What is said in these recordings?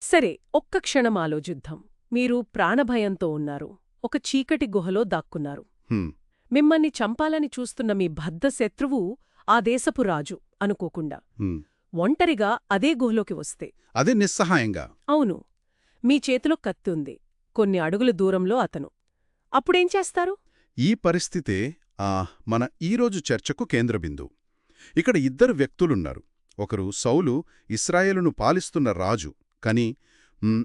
సరే, ఒక్క క్షణం ఆలోచిద్దాం. మీరు ప్రాణభయంతో ఉన్నారు. ఒక చీకటి గుహలో దాక్కున్నారు. హ్మ్, మిమ్మల్ని చంపాలని చూస్తున్న మీ బద్ధ శత్రువు ఆ దేశపు రాజు అనుకోకుండా హ్మ్. ఒంటరిగా అదే గుహలోకి వస్తే. అదే నిస్సహాయంగా. అవును. మీ చేతిలో కత్తి ఉంది. కొన్ని అడుగుల దూరంలో అతను. అప్పుడేం చేస్తారు? ఈ పరిస్థితే మన ఈరోజు చర్చకు కేంద్రబిందువు. ఇక్కడ ఇద్దరు వ్యక్తులున్నారు. ఒకరు సౌలు, ఇస్రాయేలును పాలిస్తున్న రాజు, కాని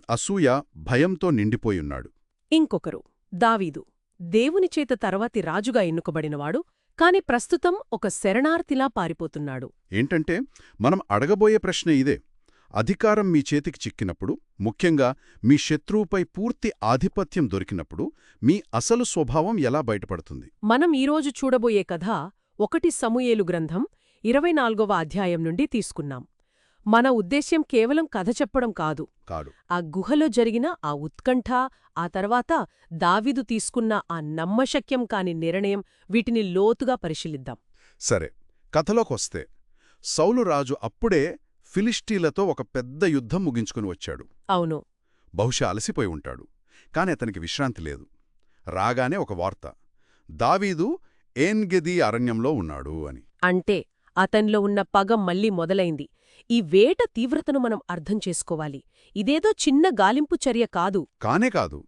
అసూయ, భయంతో నిండిపోయున్నాడు. ఇంకొకరు దావీదు, దేవుని చేత తర్వాతి రాజుగా ఎన్నుకబడినవాడు, కాని ప్రస్తుతం ఒక శరణార్థిలా పారిపోతున్నాడు. ఏంటంటే, మనం అడగబోయే ప్రశ్న ఇదే. అధికారం మీ చేతికి చిక్కినప్పుడు, ముఖ్యంగా మీ శత్రువుపై పూర్తి ఆధిపత్యం దొరికినప్పుడు, మీ అసలు స్వభావం ఎలా బయటపడుతుంది? మనం ఈరోజు చూడబోయే కథ 1 సమూయేలు గ్రంథం 24వ అధ్యాయం నుండి తీసుకున్నాం. మన ఉద్దేశ్యం కేవలం కథ చెప్పడం కాదు. కాడు. ఆ గుహలో జరిగిన ఆ ఉత్కంఠ, ఆ తర్వాత దావీదు తీసుకున్న ఆ నమ్మశక్యం కాని నిర్ణయం, వీటిని లోతుగా పరిశీలిద్దాం. సరే, కథలోకొస్తే సౌలు రాజు అప్పుడే ఫిలిష్టీలతో ఒక పెద్ద యుద్ధం ముగించుకుని వచ్చాడు. అవును. బహుశా అలసిపోయి ఉంటాడు. కాని అతనికి విశ్రాంతి లేదు. రాగానే ఒక వార్త, దావీదు ఏన్గెదీ అరణ్యంలో ఉన్నాడు అని. అంటే అతన్లో ఉన్న పగ మళ్ళీ మొదలైంది. ఈ వేట తీవ్రతను మనం అర్థం చేసుకోవాలి. ఇదేదో చిన్న గాలింపు చర్య కాదు. కానే కాదు.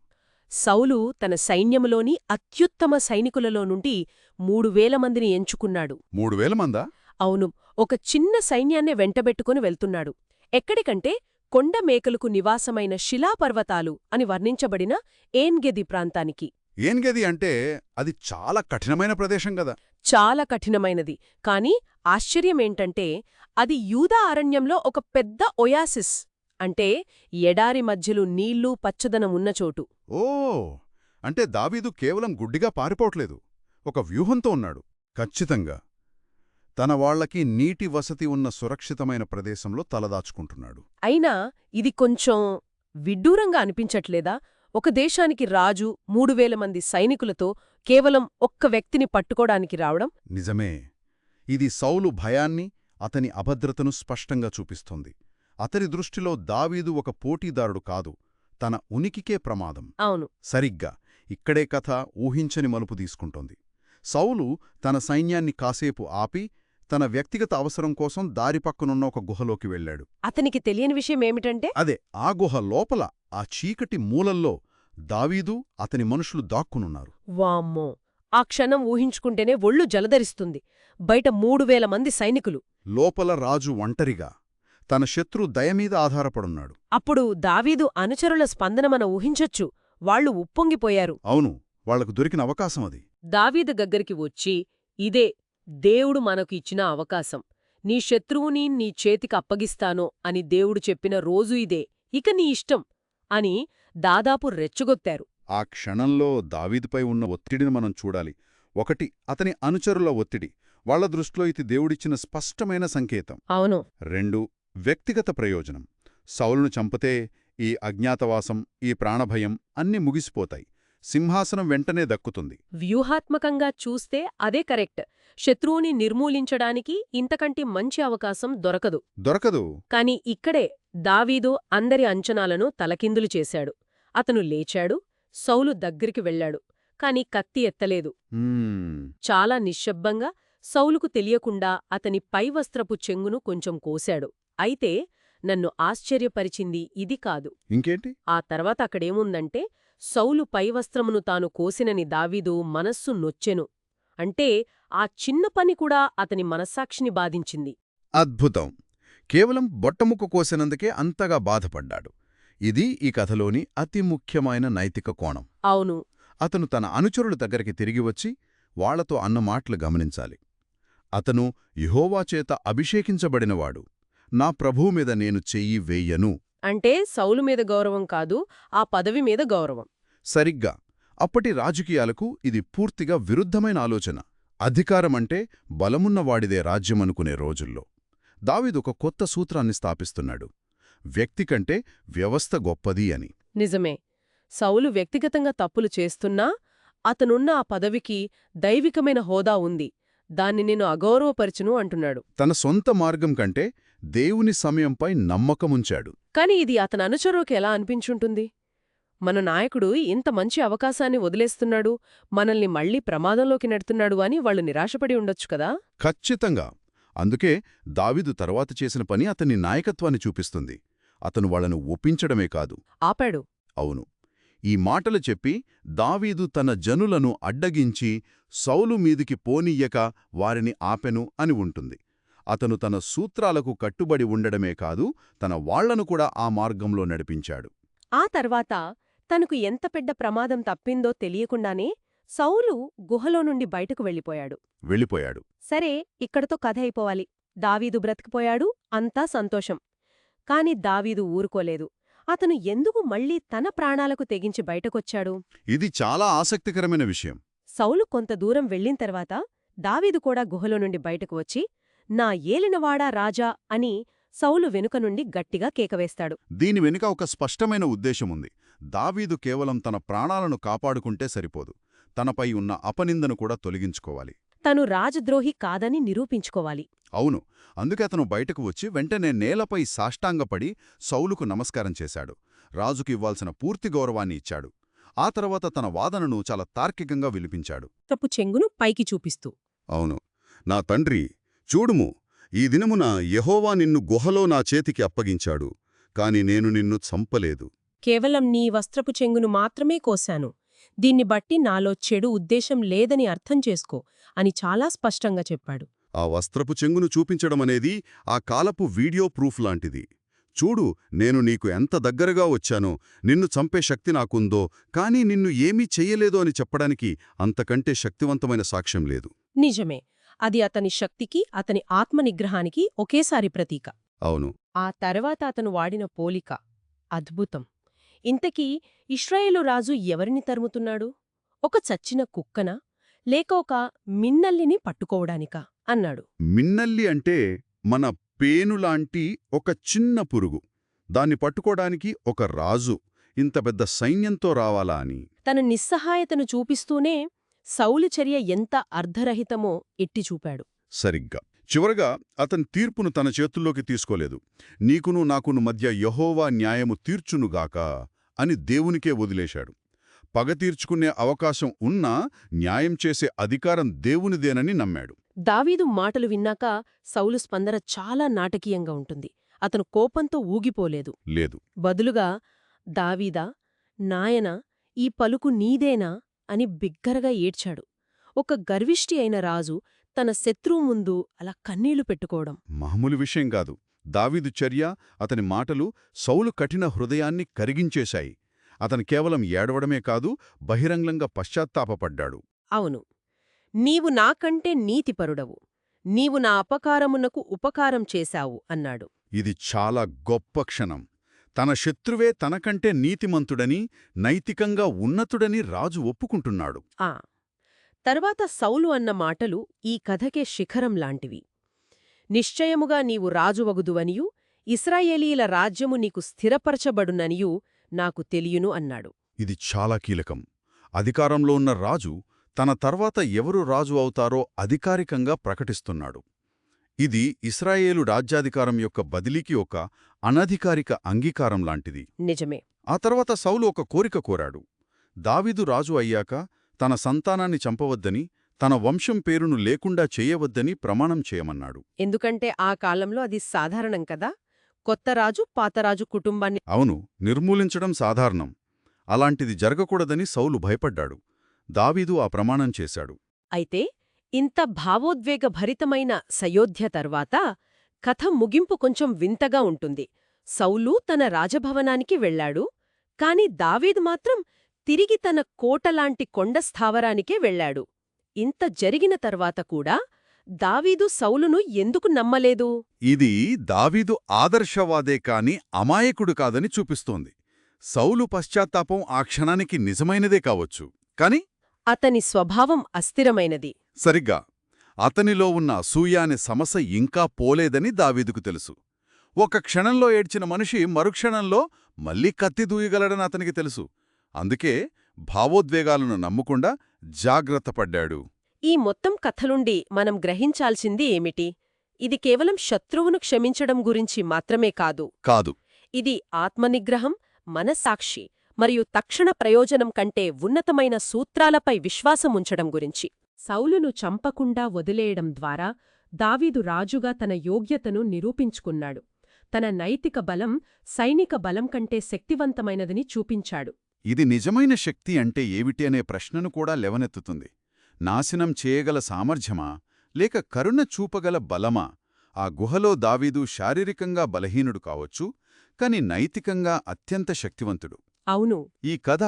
సౌలు తన సైన్యములోని అత్యుత్తమ సైనికులలో నుండి 3000 మందిని ఎంచుకున్నాడు. 3000 మందా? అవును. ఒక చిన్న సైన్యాన్నే వెంటబెట్టుకుని వెళ్తున్నాడు. ఎక్కడికంటే కొండ మేకలకు నివాసమైన శిలాపర్వతాలు అని వర్ణించబడిన ఏన్గెది ప్రాంతానికి. ఏన్గెది అంటే అది చాలా కఠినమైన ప్రదేశం గదా. చాలా కఠినమైనది. కాని ఆశ్చర్యమేంటంటే అది యూదా అరణ్యంలో ఒక పెద్ద ఒయాసిస్, అంటే ఎడారి మధ్యలో నీళ్లు, పచ్చదనం ఉన్న చోటు. ఓ, అంటే దావీదు కేవలం గుడ్డిగా పారిపోవట్లేదు, ఒక వ్యూహంతో ఉన్నాడు. ఖచ్చితంగా తన వాళ్లకి నీటి వసతి ఉన్న సురక్షితమైన ప్రదేశంలో తలదాచుకుంటున్నాడు. అయినా ఇది కొంచెం విడ్డూరంగా అనిపించట్లేదా? ఒక దేశానికి రాజు 3000 మంది సైనికులతో కేవలం ఒక్క వ్యక్తిని పట్టుకోడానికి రావడం. నిజమే. ఇది సౌలు భయాన్ని, అతని అభద్రతను స్పష్టంగా చూపిస్తోంది. అతని దృష్టిలో దావీదు ఒక పోటీదారుడు కాదు, తన ఉనికికే ప్రమాదం. అవును. సరిగ్గా ఇక్కడే కథ ఊహించని మలుపు తీసుకుంటోంది. సౌలు తన సైన్యాన్ని కాసేపు ఆపి, తన వ్యక్తిగత అవసరం కోసం దారిపక్కనున్న ఒక గుహలోకి వెళ్లాడు. అతనికి తెలియని విషయమేమిటంటే, అదే, ఆ గుహ లోపల ఆ చీకటి మూలల్లో దావీదు, అతని మనుషులు దాక్కునున్నారు. వామ్మో! ఆ క్షణం ఊహించుకుంటేనే ఒళ్ళు జలధరిస్తుంది. బయట 3000 మంది సైనికులు. లోపల రాజు ఒంటరిగా తన శత్రు దయమీద ఆధారపడున్నాడు. అప్పుడు దావీదు అనుచరుల స్పందన మనం ఊహించొచ్చు. వాళ్లు ఉప్పొంగిపోయారు. అవును, వాళ్లకు దొరికిన అవకాశం అది. దావీదు దగ్గరికి వచ్చి, ఇదే దేవుడు మనకు ఇచ్చిన అవకాశం. నీ శత్రువుని నీ చేతికి అప్పగిస్తాను అని దేవుడు చెప్పిన రోజు ఇదే. ఇక నీ ఇష్టం అని దాదాపు రెచ్చగొత్తారు. ఆ క్షణంలో దావీదుపై ఉన్న ఒత్తిడిని మనం చూడాలి. ఒకటి, అతని అనుచరుల ఒత్తిడి. వాళ్ల దృష్టిలో ఇది దేవుడిచ్చిన స్పష్టమైన సంకేతం. అవును. 2, వ్యక్తిగత ప్రయోజనం. సౌలును చంపితే ఈ అజ్ఞాతవాసం, ఈ ప్రాణభయం అన్నీ ముగిసిపోతాయి. సింహాసనం వెంటనే దక్కుతుంది. వ్యూహాత్మకంగా చూస్తే అదే కరెక్ట్. శత్రువుని నిర్మూలించడానికి ఇంతకంటే మంచి అవకాశం దొరకదు. కాని ఇక్కడే దావీదు అందరి అంచనాలను తలకిందులు చేశాడు. అతను లేచాడు, సౌలు దగ్గరికి వెళ్లాడు. కాని కత్తి ఎత్తలేదు. చాలా నిశ్శబ్దంగా, సౌలుకు తెలియకుండా అతని పైవస్త్రపు చెంగును కొంచెం కోశాడు. అయితే నన్ను ఆశ్చర్యపరిచింది ఇది కాదు. ఇంకేంటి? ఆ తర్వాత అక్కడేముందంటే, సౌలు పైవస్త్రమును తాను కోసినని దావీదు మనస్సు నొచ్చెను. అంటే ఆ చిన్న పని కూడా అతని మనస్సాక్షిని బాధించింది. అద్భుతం! కేవలం బొట్టముక్క కోసినందుకే అంతగా బాధపడ్డాడు. ఇది ఈ కథలోని అతి ముఖ్యమైన నైతిక కోణం. అవును. అతను తన అనుచరుల దగ్గరికి తిరిగి వచ్చి వాళ్లతో అన్న మాటలు గమనించాలి. అతను యెహోవా చేత అభిషేకించబడినవాడు, నా ప్రభువు మీద నేను చెయ్యి వేయ్యను. అంటే సౌలు మీద గౌరవం కాదు, ఆ పదవి మీద గౌరవం. సరిగ్గా. అప్పటి రాజకీయాలకు ఇది పూర్తిగా విరుద్ధమైన ఆలోచన. అధికారమంటే బలమున్నవాడిదే రాజ్యమనుకునే రోజుల్లో దావీదు ఒక కొత్త సూత్రాన్ని స్థాపిస్తున్నాడు. వ్యక్తి కంటే వ్యవస్థ గొప్పది అని. నిజమే. సౌలు వ్యక్తిగతంగా తప్పులు చేస్తున్నా అతనున్న ఆ పదవికి దైవికమైన హోదా ఉంది. దాన్ని నేను అగౌరవపరచును అంటున్నాడు. తన సొంత మార్గం కంటే దేవుని సమయంపై నమ్మకముంచాడు. కాని ఇది అతని అనుచరులకు ఎలా అనిపించుంటుంది? మన నాయకుడు ఇంత మంచి అవకాశాన్ని వదిలేస్తున్నాడు, మనల్ని మళ్లీ ప్రమాదంలోకి నెడుతున్నాడు అని వాళ్లు నిరాశపడి ఉండొచ్చు కదా? ఖచ్చితంగా. అందుకే దావీదు తర్వాత చేసిన పని అతని నాయకత్వాన్ని చూపిస్తుంది. అతను వాళ్ళను ఒప్పించడమే కాదు. ఆపాడు. అవును. ఈ మాటలు చెప్పి దావీదు తన జనులను అడ్డగించి సౌలు మీదికి పోనీయక వారిని ఆపెను అని ఉంటుంది. అతను తన సూత్రాలకు కట్టుబడి ఉండడమే కాదు, తన వాళ్లను కూడా ఆ మార్గంలో నడిపించాడు. ఆ తర్వాత తనకు ఎంత పెద్ద ప్రమాదం తప్పిందో తెలియకుండానే సౌలు గుహలో నుండి బయటకు వెళ్ళిపోయాడు. సరే, ఇక్కడతో కథ అయిపోవాలి. దావీదు బ్రతికిపోయాడు, అంతా సంతోషం. కాని దావీదు ఊరుకోలేదు. అతను ఎందుకు మళ్లీ తన ప్రాణాలకు తెగించి బయటకొచ్చాడు? ఇది చాలా ఆసక్తికరమైన విషయం. సౌలు కొంత దూరం వెళ్ళింతర్వాత దావీదు కూడా గుహలో నుండి బయటకు వచ్చి, నా ఏలినవాడా రాజా అని సౌలు వెనుక నుండి గట్టిగా కేకవేస్తాడు. దీని వెనుక ఒక స్పష్టమైన ఉద్దేశముంది. దావీదు కేవలం తన ప్రాణాలను కాపాడుకుంటే సరిపోదు, తనపై ఉన్న అపనిందను కూడా తొలగించుకోవాలి. తను రాజద్రోహి కాదని నిరూపించుకోవాలి. అవును. అందుకే అతను బయటకు వచ్చి వెంటనే నేలపై సాష్టాంగపడి సౌలుకు నమస్కారం చేశాడు. రాజుకు ఇవ్వాల్సిన పూర్తి గౌరవాన్ని ఇచ్చాడు. ఆ తర్వాత తన వాదనను చాలా తార్కికంగా విలిపించాడు. తప్పు చెంగును పైకి చూపిస్తూ, అవును, నా తండ్రి, చూడుము, ఈ దినమున యెహోవా నిన్ను గుహలో నా చేతికి అప్పగించాడు, కాని నేను నిన్ను చంపలేదు. కేవలం నీ వస్త్రపు చెంగును మాత్రమే కోశాను. దీన్ని బట్టి నాలో చెడు ఉద్దేశం లేదని అర్థం చేసుకో అని చాలా స్పష్టంగా చెప్పాడు. ఆ వస్త్రపు చెంగును చూపించడమనేది ఆ కాలపు వీడియో ప్రూఫ్ లాంటిది. చూడు, నేను నీకు ఎంత దగ్గరగా వచ్చానో, నిన్ను చంపే శక్తి నాకుందో, కానీ నిన్ను ఏమీ చెయ్యలేదో అని చెప్పడానికి అంతకంటే శక్తివంతమైన సాక్ష్యం లేదు. నిజమే. అది అతని శక్తికి, అతని ఆత్మనిగ్రహానికి ఒకేసారి ప్రతీక. అవును. ఆ తర్వాత అతను వాడిన పోలిక అద్భుతం. ఇంతకీ ఇశ్రాయేలు రాజు ఎవరిని తరుముతున్నాడు? ఒక చచ్చిన కుక్కనా, లేక ఒక మిన్నల్లిని పట్టుకోవడానికా అన్నాడు. మిన్నల్లి అంటే మన పేనులాంటి ఒక చిన్న పురుగు. దాన్ని పట్టుకోడానికి ఒక రాజు ఇంత పెద్ద సైన్యంతో రావాలా అని. తన నిస్సహాయతను చూపిస్తూనే సౌలు చర్య ఎంత అర్ధరహితమో ఎట్టిచూపాడు. సరిగ్గా. చివరగా అతని తీర్పును తన చేతుల్లోకి తీసుకోలేదు. నీకును నాకును మధ్య యెహోవా న్యాయము తీర్చునుగాక అని దేవునికే వదిలేశాడు. పగ తీర్చుకునే అవకాశం ఉన్నా న్యాయం చేసే అధికారం దేవునిదేనని నమ్మాడు. దావీదు మాటలు విన్నాక సౌలు స్పందన చాలా నాటకీయంగా ఉంటుంది. అతను కోపంతో ఊగిపోలేదు. లేదు. బదులుగా, దావీదా, నాయనా, ఈ పలుకు నీదేనా అని బిగ్గరగా ఏడ్చాడు. ఒక గర్విష్టి అయిన రాజు తన శత్రువు ముందు అలా కన్నీళ్లు పెట్టుకోవడం మామూలు విషయం కాదు. దావీదు చర్య, అతని మాటలు సౌలు కఠిన హృదయాన్ని కరిగించేశాయి. అతను కేవలం ఏడవడమే కాదు, బహిరంగంగా పశ్చాత్తాపపడ్డాడు. అవును, నీవు నాకంటే నీతిపరుడవు, నీవు నా అపకారమునకు ఉపకారం చేశావు అన్నాడు. ఇది చాలా గొప్ప క్షణం. తన శత్రువే తనకంటే నీతిమంతుడని, నైతికంగా ఉన్నతుడని రాజు ఒప్పుకుంటున్నాడు. తర్వాత సౌలు అన్న మాటలు ఈ కథకే శిఖరం లాంటివి. నిశ్చయముగా నీవు రాజువగుదువనియూ, ఇశ్రాయేలీల రాజ్యము నీకు స్థిరపరచబడుననియూ నాకు తెలియును అన్నాడు. ఇది చాలా కీలకం. అధికారంలో ఉన్న రాజు తన తర్వాత ఎవరు రాజు అవుతారో అధికారికంగా ప్రకటిస్తున్నాడు. ఇది ఇశ్రాయేలు రాజ్యాధికారం యొక్క బదిలీకి ఒక అనధికారిక అంగీకారం లాంటిది. నిజమే. ఆ తర్వాత సౌలు ఒక కోరిక కోరాడు. దావీదు రాజు అయ్యాక తన సంతానాన్ని చంపవద్దని, తన వంశం పేరును లేకుండా చేయవద్దని ప్రమాణం చేయమన్నాడు. ఎందుకంటే ఆ కాలంలో అది సాధారణం కదా, కొత్తరాజు పాతరాజు కుటుంబాన్ని అవును, నిర్మూలించడం సాధారణం. అలాంటిది జరగకూడదని సౌలు భయపడ్డాడు. దావీదు ఆ ప్రమాణం చేశాడు. అయితే ఇంత భావోద్వేగభరితమైన సయోధ్య తర్వాత కథ ముగింపు కొంచెం వింతగా ఉంటుంది. సౌలు తన రాజభవనానికి వెళ్లాడు, కాని దావీదు మాత్రం తిరిగి తన కోటలాంటి కొండ స్థావరానికే వెళ్లాడు. ఇంత జరిగిన తర్వాత కూడా దావీదు సౌలును ఎందుకు నమ్మలేదు? ఇది దావీదు ఆదర్శవాదే కాని అమాయకుడు కాదని చూపిస్తోంది. సౌలు పశ్చాత్తాపం ఆ క్షణానికి నిజమైనదే కావచ్చు, కాని అతని స్వభావం అస్థిరమైనది. సరిగ్గా. అతనిలో ఉన్న అసూయ అనే సమస్య ఇంకా పోలేదని దావీదుకు తెలుసు. ఒక క్షణంలో ఏడ్చిన మనిషి మరుక్షణంలో మళ్లీ కత్తి దూయగలడని అతనికి తెలుసు. అందుకే భావోద్వేగాలను నమ్మకుండా జాగ్రత్తపడ్డాడు. ఈ మొత్తం కథలుండి మనం గ్రహించాల్సింది ఏమిటి? ఇది కేవలం శత్రువును క్షమించడం గురించి మాత్రమే కాదు. ఇది ఆత్మనిగ్రహం, మనస్సాక్షి మరియు తక్షణ ప్రయోజనం కంటే ఉన్నతమైన సూత్రాలపై విశ్వాసముంచడం గురించి. సౌలును చంపకుండా వదిలేయడం ద్వారా దావీదు రాజుగా తన యోగ్యతను నిరూపించుకున్నాడు. తన నైతిక బలం సైనిక బలం కంటే శక్తివంతమైనదని చూపించాడు. ఇది నిజమైన శక్తి అంటే ఏమిటి అనే ప్రశ్నను కూడా లేవనెత్తుతుంది. నాశనం చేయగల సామర్థ్యమా, లేక కరుణ చూపగల బలమా? ఆ గుహలో దావీదు శారీరకంగా బలహీనుడు కావచ్చు, కాని నైతికంగా అత్యంత శక్తివంతుడు. అవును. ఈ కథ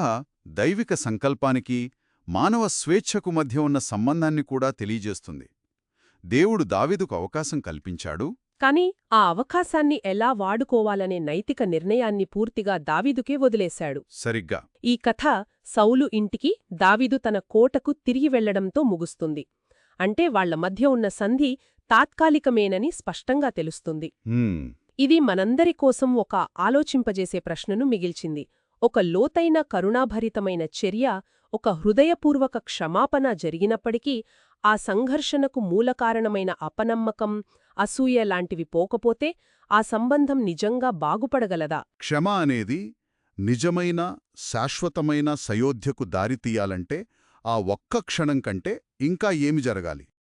దైవిక సంకల్పానికి, మానవ స్వేచ్ఛకు మధ్య ఉన్న సంబంధాన్ని కూడా తెలియజేస్తుంది. దేవుడు దావీదుకు అవకాశం కల్పించాడు, కాని ఆ అవకాశాన్ని ఎలా వాడుకోవాలనే నైతిక నిర్ణయాన్ని పూర్తిగా దావీదుకే వదిలేశాడు. సరిగ్గా. ఈ కథ సౌలు ఇంటికి, దావీదు తన కోటకు తిరిగి వెళ్లడంతో ముగుస్తుంది. అంటే వాళ్ల మధ్య ఉన్న సంధి తాత్కాలికమేనని స్పష్టంగా తెలుస్తుంది. ఇది మనందరి కోసం ఒక ఆలోచింపజేసే ప్రశ్నను మిగిల్చింది. ఒక లోతైన కరుణాభరితమైన చర్య, ఒక హృదయపూర్వక క్షమాపణ జరిగినప్పటికీ ఆ సంఘర్షణకు మూలకారణమైన అపనమ్మకం, అసూయ లాంటివి పోకపోతే ఆ సంబంధం నిజంగా బాగుపడగలదా? క్షమ అనేది నిజమైన, శాశ్వతమైన సయోధ్యకు దారితీయాలంటే ఆ ఒక్క క్షణం కంటే ఇంకా ఏమి జరగాలి?